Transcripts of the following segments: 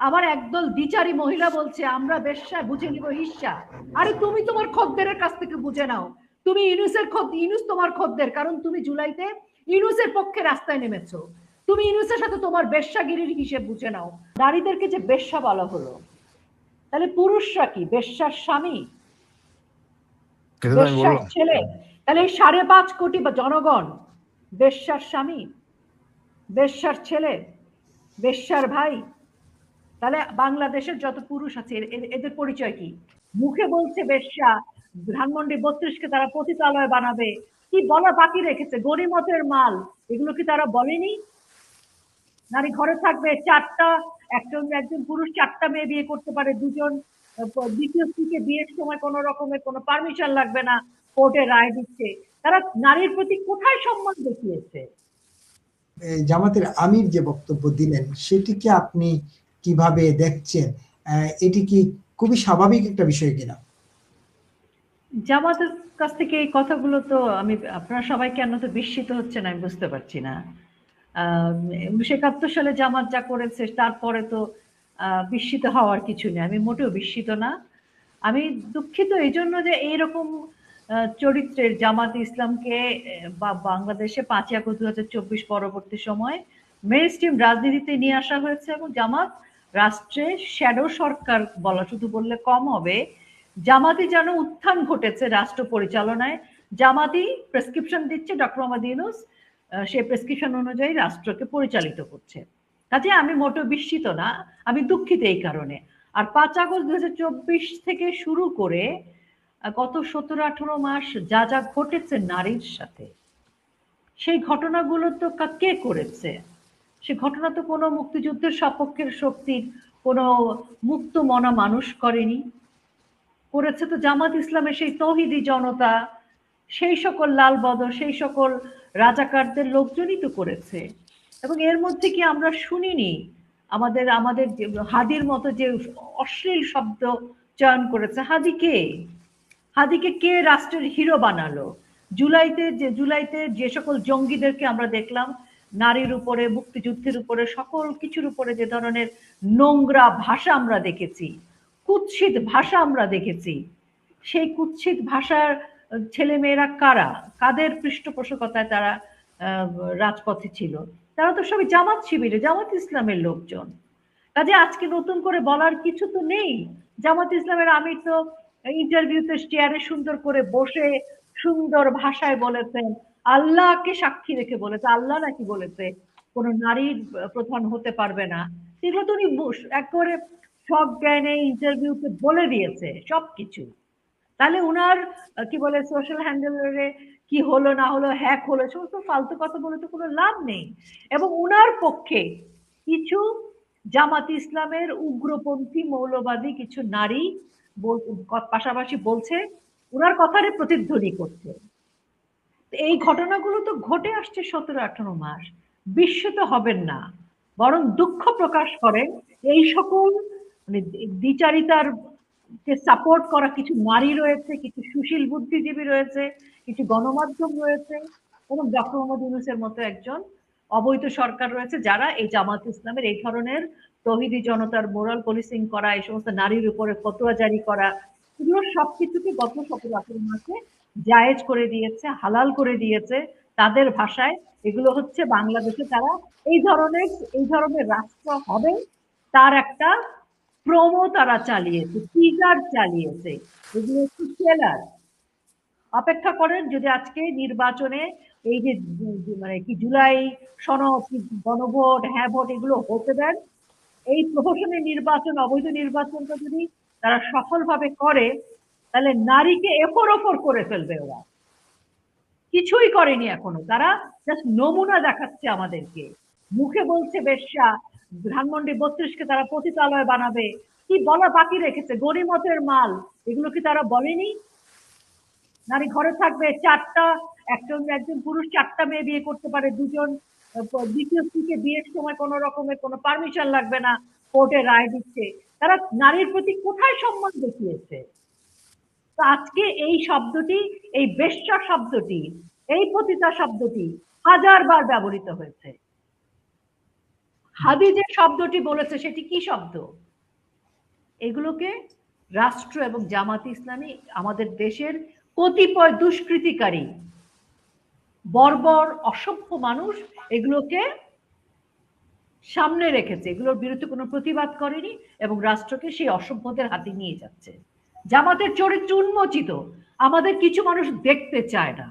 আবার একদল দ্বিচারী মহিলা বলছে আমরা বেশ্যা বুঝে নিব হিস্সা। আরে তুমি তোমার খদ্দেরের কাছ থেকে বুঝে নাও। তুমি ইউনুস তোমার খদ্দের, কারণ তুমি জুলাইতে ইউনুসের পক্ষে রাস্তায় নেমেছো। তুমি ইউনুসের সাথে তোমার বেশ্যাগিরির হিসেব বুঝে নাও। নারীদেরকে যে বেশ্যা বলা হলো, তাহলে পুরুষরা কি বেশ্যার স্বামী, বেশ্যার ছেলে? তাহলে এই 5.5 কোটি বা জনগণ বেশ্যার স্বামী, বেশ্যার ছেলে, বেশ্যার ভাই? তাহলে বাংলাদেশের যত পুরুষ আছে এদের পরিচয় কি? মুখে বলছে বেশ্যা, ধানমন্ডি 32-কে তারা পতিতালয় বানাবে, কি বলা বাকি রেখেছে? গরিমতের মাল, এগুলো কি তারা বলেনি? নারী ঘরে থাকবে, একজন পুরুষ 4টা মেয়ে বিয়ে করতে পারে, দুজন দ্বিতীয় স্ত্রীকে বিয়ের সময় কোনো রকমের কোনো পারমিশন লাগবে না, কোর্টে রায় দিচ্ছে। তারা নারীর প্রতি কোথায় সম্মান দেখিয়েছে? জামাতের আমির যে বক্তব্য দিলেন সেটিকে আপনি কিভাবে দেখছেন? এটি কি খুবই স্বাভাবিক একটা বিষয় কিনা? জামাতের কাছ থেকে এই কথাগুলো তো আপনারা সবাই কেন তো বিস্মিত হচ্ছেন আমি বুঝতে পারছি না। 1971 সালে জামাত যা করেছে তারপরে তো বিস্মিত হওয়ার কিছু নেই। আমি মোটেও বিস্মিত না। আমি দুঃখিত এই জন্য যে এইরকম চরিত্রের জামাত ইসলামকে বা বাংলাদেশে 5ই আগস্ট 2024 পরবর্তী সময় মেইন স্ট্রিম রাজনীতিতে নিয়ে আসা হয়েছে, এবং জামাত রাষ্ট্রে শ্যাডো সরকার বলা শুধু বললে কম হবে। জামাতি যেন উত্থান ঘটেছে রাষ্ট্র পরিচালনায়। জামাতি প্রেসক্রিপশন দিচ্ছে ডক্টর মোহাম্মদ ইউনূস, সেই প্রেসক্রিপশন অনুযায়ী রাষ্ট্রকে পরিচালিত করছে। কাজে আমি মোটেও বিস্মিত না, আমি দুঃখিত এই কারণে। আর 5 আগস্ট 2024 থেকে শুরু করে গত 17-18 মাস যা যা ঘটেছে নারীর সাথে, সেই ঘটনাগুলো তো কে করেছে? সে ঘটনা তো কোনো মুক্তিযুদ্ধের সপক্ষের শক্তির কোনো মুক্ত মনা মানুষ করেনি। করেছে তো জামাত ইসলামের সেই তৌহিদি জনতা, সেই সকল লালবদর, সেই সকল রাজাকারদের লোকজনই তো করেছে। এবং এর মধ্যে কি আমরা শুনিনি আমাদের আমাদের হাদির মতো যে অশ্লীল শব্দ চয়ন করেছে? হাদিকে কে রাষ্ট্রের হিরো বানালো? জুলাইতে যে সকল জঙ্গিদেরকে আমরা দেখলাম, নারীর উপরে, মুক্তিযুদ্ধের উপরে, সকল কিছুর উপরে যে ধরনের নোংরা ভাষা আমরা দেখেছি, কুৎসিত ভাষা আমরা দেখেছি, সেই কুৎসিত ভাষার ছেলেমেয়েরা কারা? কাদের পৃষ্ঠপোষকতায় তারা রাজপথে ছিল? তারা তো সবই জামাত শিবিরে, জামাত ইসলামের লোকজন। কাজে আজকে নতুন করে বলার কিছু তো নেই। জামাত ইসলামের আমির তো ইন্টারভিউতে চেয়ারে সুন্দর করে বসে সুন্দর ভাষায় বলেছেন, আল্লাহকে সাক্ষী রেখে বলেছে, আল্লাহ নাকি বলেছে কোন নারীর প্রধান হতে পারবে না। এগুলো তো উনি একেবারে সব জ্ঞানে ইন্টারভিউতে বলে দিয়েছে সবকিছু। তাহলে উনার কি বলে সোশ্যাল হ্যান্ডেলে কি হলো না হলো, হ্যাক হলো, সমস্ত ফালতু কথা বলে তো কোনো লাভ নেই। এবং উনার পক্ষে কিছু জামাত ইসলামের উগ্রপন্থী মৌলবাদী কিছু নারী পাশাপাশি বলছে, উনার কথারে প্রতিধ্বনি করছে। এই ঘটনাগুলো তো ঘটে আসছে 17-18 মাস। বিস্মিত হবেন না, বরং দুঃখ প্রকাশ করেন এই সকল মানে দ্বিচারিতার কে সাপোর্ট করা কিছু নারী রয়েছে, কিছু সুশীল বুদ্ধিজীবী রয়েছে, কিছু গণমাধ্যম রয়েছে, এবং ডক্টর মোহাম্মদ ইউনূসের মতো একজন অবৈধ সরকার রয়েছে, যারা এই জামাত ইসলামের এই ধরনের তৌহিদি জনতার মোরাল পলিসিং করা, এই সমস্ত নারীর উপরে ফতোয়া জারি করা, এগুলো সবকিছুকে গত 17-18 মাসে জায়েজ করে দিয়েছে, হালাল করে দিয়েছে। তাদের ভাষায় এগুলো হচ্ছে বাংলাদেশে তারা এই ধরনের রাষ্ট্র হবে তার একটা প্রোমো তারা চালিয়েছে, টিজার চালিয়েছে। এগুলো হচ্ছে ট্রেলার। অপেক্ষা করেন, যদি আজকে নির্বাচনে এই যে মানে কি জুলাই সনদ, গণভোট, হ্যাঁ ভোট এগুলো হতে দেন, এই প্রহসনের নির্বাচন, অবৈধ নির্বাচনটা যদি তারা সফলভাবে করে, তাহলে নারীকে এপর ওপর করে ফেলবে ওরা। কিছুই করেনি এখনো, তারা জাস্ট নমুনা দেখাচ্ছে আমাদেরকে। মুখে বলছে বেশ্যা, ধানমন্ডি 32-কে তারা পতিতালয় বানাবে, কি বলা বাকি রেখেছে? গরিমতের মাল, এগুলো কি তারা বলেনি? নারী ঘরে থাকবে, একজন পুরুষ 4টা মেয়ে বিয়ে করতে পারে, দুজন দ্বিতীয় স্ত্রীকে বিয়ের সময় কোনো রকমের কোনো পারমিশন লাগবে না, কোর্টে রায় দিচ্ছে। তারা নারীর প্রতি কোথায় সম্মান দেখিয়েছে? তো আজকে এই শব্দটি, এই বেশ্যা শব্দটি, এই পতিতা শব্দটি হাজারবার ব্যবহৃত হয়েছে। হাদি যে শব্দটি বলেছে সেটি কি শব্দ? এগুলোকে রাষ্ট্র এবং জামাত ইসলামী আমাদের দেশের কতিপয় দুষ্কৃতিকারী বর্বর অসভ্য মানুষ এগুলোকে সামনে রেখেছে, এগুলোর বিরুদ্ধে কোনো প্রতিবাদ করেনি এবং রাষ্ট্রকে সেই অসভ্যদের হাতে নিয়ে যাচ্ছে। জামাতের চরিত্র উন্মোচিত, আমাদের কিছু মানুষ দেখতে চায় না।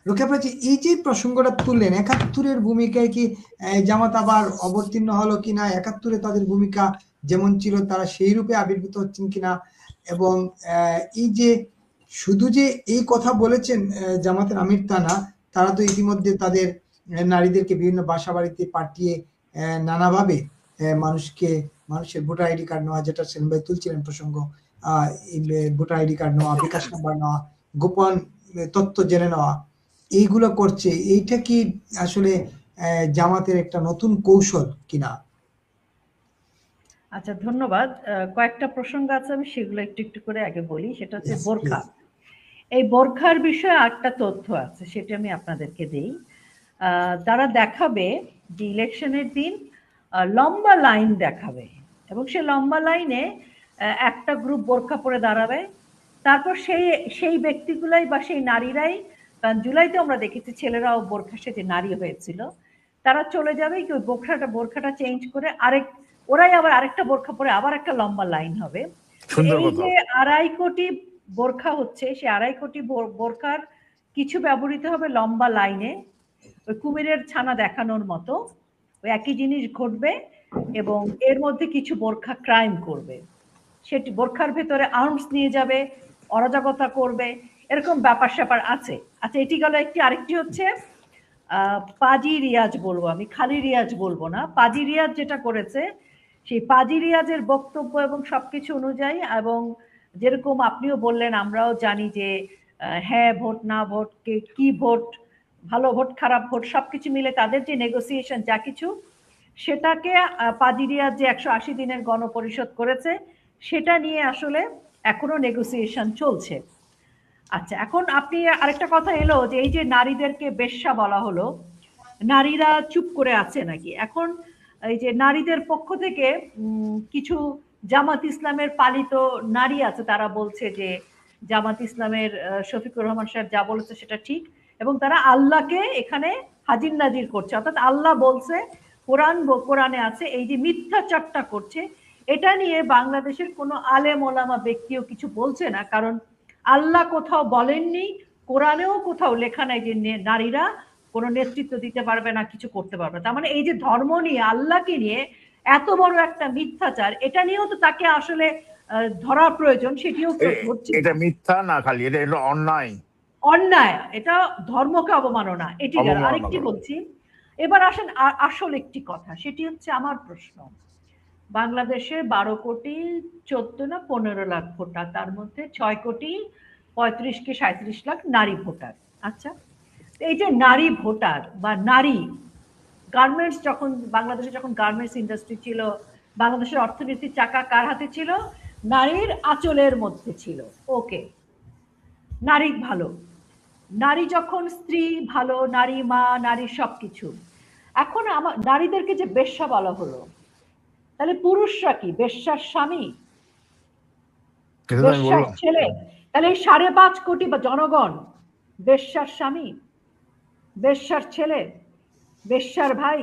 রোকেয়া প্রাচী, এই যে প্রসঙ্গটা তুললেন, ৭১-এর ভূমিকায় কি জামাত আবার অবতীর্ণ হলো কিনা, ৭১-এ তাদের ভূমিকা যেমন ছিল তারা সেই রূপে আবির্ভূত হচ্ছেন কিনা, এবং এই যে শুধু যে এই কথা বলেছেন জামাতের আমির তা না, তারা তো ইতিমধ্যে তাদের নারীদেরকে বিভিন্ন বাসা বাড়িতে পাঠিয়ে নানাভাবে মানুষের ভোটার আইডি কার্ড নেওয়া, যেটা সেলিম ভাই তুলছিলেন প্রসঙ্গ, ভোটার আইডি কার্ড নেওয়া, বিকাশ নাম্বার নেওয়া, গোপন তথ্য জেনে নেওয়া, এইগুলো করছে। এইটা কি আসলে জামাতের একটা নতুন কৌশল কিনা? আচ্ছা, ধন্যবাদ। কয়েকটা প্রসঙ্গ আছে, আমি সেগুলো একটু একটু করে আগে বলি। সেটা হচ্ছে বোরখা। এই বোরখার বিষয়ে একটা তথ্য আছে, সেটা আমি আপনাদেরকে দিই। তারা দেখাবে যে ইলেকশনের দিন লম্বা লাইন দেখাবে এবং সে লম্বা লাইনে একটা গ্রুপ বোরখা পরে দাঁড়াবে, তারপর সেই ব্যক্তিগুলাই বা সেই নারীরাই, কারণ জুলাইতে আমরা দেখেছি ছেলেরাও বোরখা সেজে নারী হয়েছিল, তারা চলে যাবে কি ওই বোরখাটা চেঞ্জ করে ওরাই আবার আরেকটা বোরখা পরে আবার একটা লম্বা লাইন হবে। এই যে ২.৫ কোটি বোরখা হচ্ছে, সে ২.৫ কোটি বোরখার কিছু ব্যবহৃত হবে লম্বা লাইনে, ওই কুমিরের ছানা দেখানোর মতো ওই একই জিনিস ঘটবে এবং এর মধ্যে কিছু বোরখা ক্রাইম করবে, সেটি বোরখার ভেতরে আর্মস নিয়ে যাবে, অরাজকতা করবে, এরকম ব্যাপার স্যাপার আছে। আচ্ছা, এটি গেল একটি। আরেকটি হচ্ছে পাজি রিয়াজ বলবো, আমি খালি রিয়াজ বলবো না। পাজি রিয়াজ যেটা করেছে, সেই পাজি রিয়াজের বক্তব্য এবং সবকিছু অনুযায়ী, এবং যেরকম আপনিও বললেন আমরাও জানি যে হ্যাঁ ভোট না ভোট, কি ভোট, ভালো ভোট খারাপ ভোট, সবকিছু মিলে তাদের যে নেগোসিয়েশন যা কিছু, সেটাকে পাজি রিয়াজ যে ১৮০ দিনের গণপরিষদ করেছে, সেটা নিয়ে আসলে এখনো নেগোসিয়েশন চলছে। আচ্ছা, এখন আপনি আরেকটা কথা এলো যে এই যে নারীদেরকে বেশ্যা বলা হলো, নারীরা চুপ করে আছে নাকি? এখন এই যে নারীদের পক্ষ থেকে কিছু জামাত ইসলামের পালিত নারী আছে, তারা বলছে যে জামাত ইসলামের শফিকুর রহমান সাহেব যা বলেছে সেটা ঠিক, এবং তারা আল্লাহকে এখানে হাজির নাজির করছে, অর্থাৎ আল্লাহ বলছে, কোরআনে আছে, এই যে মিথ্যাচারটা করছে, এটা নিয়ে বাংলাদেশের কোনো আলেম ওলামা ব্যক্তিও কিছু বলছে না, কারণ আল্লাহ কোথাও বলেননি, কোরআনেও কোথাও লেখা নাই যে নারীরা কোনো নেতৃত্ব দিতে পারবে না, কিছু করতে পারবে না। তার মানে এই যে ধর্ম নিয়ে, আল্লাহকে নিয়ে এত বড় একটা মিথ্যাচার, এটা নিয়েও তো তাকে আসলে ধরা প্রয়োজন, সেটিও হচ্ছে। এটা মিথ্যা না, খালি এটা অন্যায়, এটা ধর্মকে অবমাননা। এটি গেল। আরেকটি বলছি, এবার আসেন আসল একটি কথা, সেটি হচ্ছে আমার প্রশ্ন। বাংলাদেশে ১২ কোটি ১৪ না ১৫ লাখ ভোটার, তার মধ্যে ৬ কোটি ৩৫ কি ৩৭ লাখ নারী ভোটার। আচ্ছা, এই যে নারী ভোটার বা নারী, গার্মেন্টস যখন বাংলাদেশে, যখন গার্মেন্টস ইন্ডাস্ট্রি ছিল, বাংলাদেশের অর্থনীতির চাকা কার হাতে ছিল? নারীর আঁচলের মধ্যে ছিল। ওকে, নারী ভালো, নারী যখন স্ত্রী ভালো, নারী মা, নারী সবকিছু। এখন নারীদেরকে যে বেশ্যা বলা হলো, তাহলে পুরুষরা কি বেশ্যার স্বামী, বেশ্যার ছেলে? তাহলে ৫.৫ কোটি বা জনগণ বেশ্যার স্বামী, বেশ্যার ছেলে, বেশ্যার ভাই?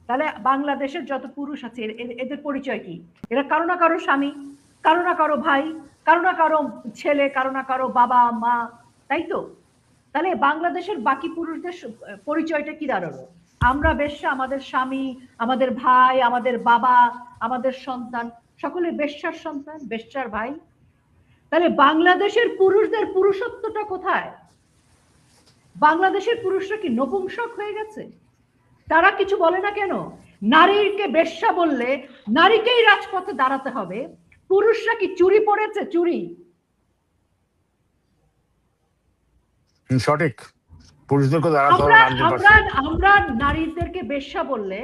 তাহলে বাংলাদেশের যত পুরুষ আছে এদের পরিচয় কি? এরা কারো না কারো স্বামী, কারো না কারো ভাই, কারো না কারো ছেলে, কারো না কারো বাবা মা, তাই তো? তাহলে বাংলাদেশের বাকি পুরুষদের পরিচয়টা কি দাঁড়ালো? আমরা বেশ্যা, আমাদের স্বামী, আমাদের ভাই, আমাদের বাবা, আমাদের সন্তান সকলে বেশ্যার সন্তান, বেশ্যার ভাই। তাহলে বাংলাদেশের পুরুষদের পুরুষত্বটা কোথায়? বাংলাদেশের পুরুষরা কি নপুংসক হয়ে গেছে? তারা কিছু বলে না কেন? নারীকে বেশ্যা বললে নারীকেই রাজপথে দাঁড়াতে হবে, পুরুষরা কি চুরি পড়েছে? চুরি? সঠিক, পুরুষদেরকে আমরা নারীদেরকে বেশ্যা বললে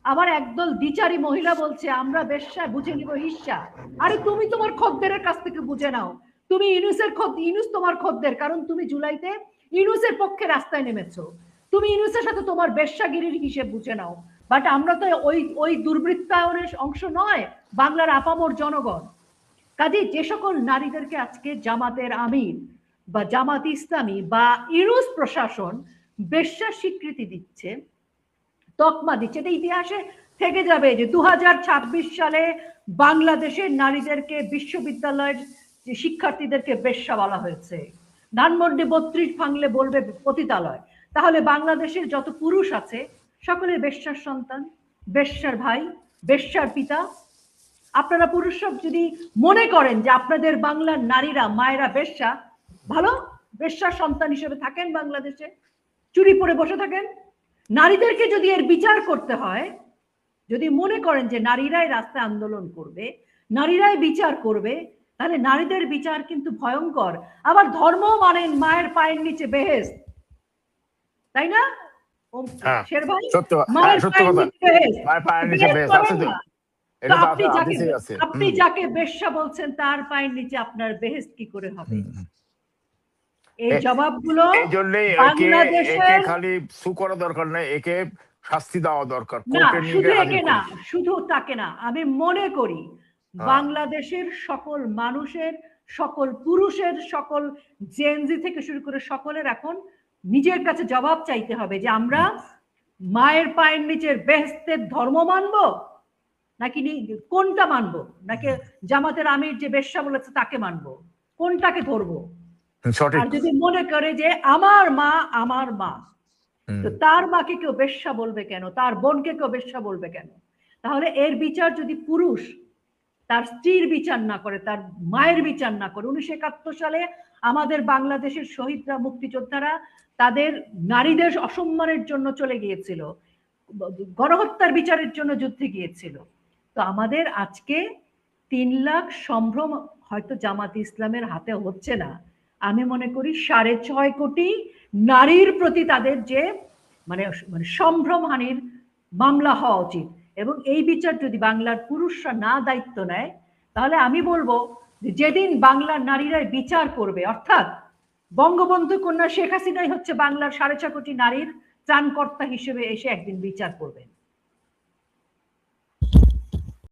আবার একদল দ্বিচারী মহিলা বলছে আমরা বেশ্যা, বুঝে নিব হিস্সা। আরে তুমি তোমার খদ্দেরের কাছ থেকে বুঝে নাও। তুমি ইউনূস তোমার খদ্দের, কারণ তুমি জুলাইতে ইউনূসের পক্ষে রাস্তায় নেমেছো। তুমি ইউনূসের সাথে তোমার বেশ্যাগিরির হিসেব বুঝে নাও। বাট আমরা তো ওই দুর্বৃত্তায়নের অংশ নয়, বাংলার আপামর জনগণ। কাজে যে সকল নারীদেরকে আজকে জামাতের আমির বা জামাত ইসলামী বা ইউনুস প্রশাসন বেশ্যার স্বীকৃতি দিচ্ছে, তকমা দিচ্ছে, এটা ইতিহাসে থেকে যাবে যে 2026 সালে বাংলাদেশের নারীদেরকে বিশ্ববিদ্যালয়ের যে শিক্ষার্থীদেরকে বেশ্যা বলা হয়েছে। ধানমন্ডি 32 ভাঙলে বলবে পতিতালয়। তাহলে বাংলাদেশের যত পুরুষ আছে সকলে বেশ্যার সন্তান, বেশ্যার ভাই, বেশ্যার পিতা। আপনারা পুরুষরা যদি মনে করেন যে আপনাদের বাংলার নারীরা মায়েরা বেশ্যা, ভালো, বেশ্যার সন্তান হিসেবে থাকেন বাংলাদেশে, চুরি পরে বসে থাকেন। নারীদেরকে যদি এর বিচার করতে হয়, যদি মনে করেন যে নারীরাই রাস্তায় আন্দোলন করবে, নারীরাই বিচার করবে, তাহলে নারীদের বিচার কিন্তু ভয়ঙ্কর। আবার ধর্ম মানেন মায়ের পায়ের নিচে বেহেশত, তাই না শের ভাই? মায়ের পায়ের নিচে বেহেশত। আপনি যাকে বেশ্যা বলছেন তার পায়ের নিচে আপনার বেহেশত কি করে হবে? এই জবাবগুলো এই জন্যই খালি সু করা দরকার না, একে শাস্তি দেওয়া দরকার। শুধু একে না, শুধু তাকে না, আমি মনে করি বাংলাদেশের সকল মানুষের, সকল পুরুষের, সকল জেনজি থেকে শুরু করে সকলের এখন নিজের কাছে জবাব চাইতে হবে যে আমরা মায়ের পায়ের নিচের বেহেশতের ধর্ম মানবো নাকি কোনটা মানবো, নাকি জামাতের আমির যে বেশ্যা বলেছে তাকে মানবো, কোনটাকে ধরবো? আর যদি মনে করে যে আমার মা আমার মা, তো তার মাকে কেউ বেশ্যা বলবে কেন, তার বোনকে কেউ বেশ্যা বলবে কেন? তাহলে এর বিচার যদি পুরুষ তার স্ত্রীর বিচার না করে, তার মায়ের বিচার না করে, 1971 সালে আমাদের বাংলাদেশের শহীদরা, মুক্তিযোদ্ধারা তাদের নারীদের অসম্মানের জন্য চলে গিয়েছিল, গণহত্যার বিচারের জন্য যুদ্ধে গিয়েছিল। তো আমাদের আজকে 3 লাখ সম্ভ্রম হয়তো জামাত ইসলামের হাতে হচ্ছে না, আমি মনে করি 6.5 কোটি নারীর প্রতি তাদের যে মানে সম্ভ্রমহানির মামলা হওয়া উচিত। এবং এই বিচার যদি বাংলার পুরুষরা না দায়িত্ব নেয়, তাহলে আমি বলবো যে যেদিন বাংলার নারীরা বিচার করবে, অর্থাৎ বঙ্গবন্ধু কন্যা শেখ হাসিনাই হচ্ছে বাংলার 6.5 কোটি নারীর ত্রাণকর্তা হিসেবে এসে একদিন বিচার করবেন।